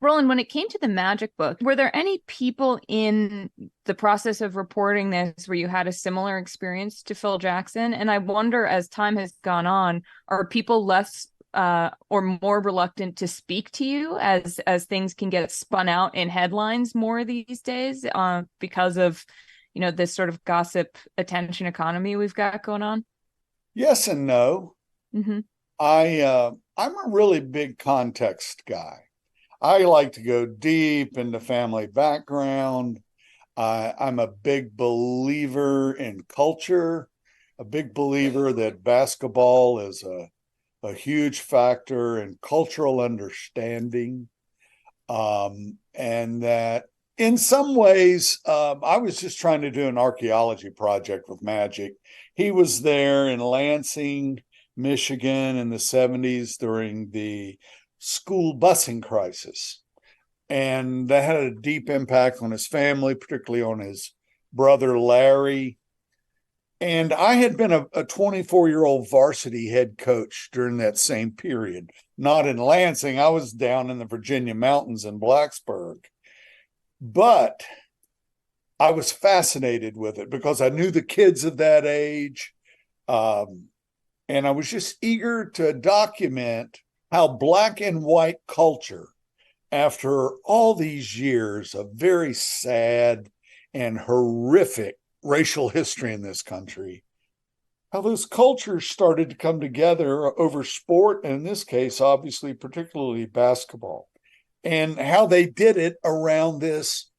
Roland, when it came to the Magic book, were there any people in the process of reporting this where you had a similar experience to Phil Jackson? And I wonder, as time has gone on, are people less or more reluctant to speak to you as things can get spun out in headlines more these days because of this sort of gossip attention economy we've got going on? Yes and no. Mm-hmm. I'm a really big context guy. I like to go deep into family background. I'm a big believer in culture, a big believer that basketball is a huge factor in cultural understanding. And that in some ways, I was just trying to do an archaeology project with Magic. He was there in Lansing, Michigan in the 70s during the school busing crisis. And that had a deep impact on his family, particularly on his brother, Larry. And I had been a 24-year-old varsity head coach during that same period, not in Lansing. I was down in the Virginia mountains in Blacksburg. But I was fascinated with it because I knew the kids of that age. And I was just eager to document how black and white culture, after all these years of very sad and horrific racial history in this country, how those cultures started to come together over sport, and in this case, obviously, particularly basketball, and how they did it around this.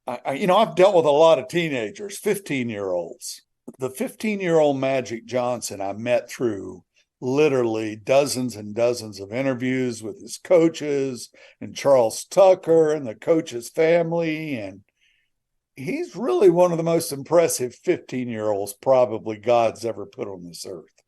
I've dealt with a lot of teenagers, 15-year-olds. The 15-year-old Magic Johnson I met through literally dozens and dozens of interviews with his coaches and Charles Tucker and the coach's family. And he's really one of the most impressive 15-year-olds probably God's ever put on this earth.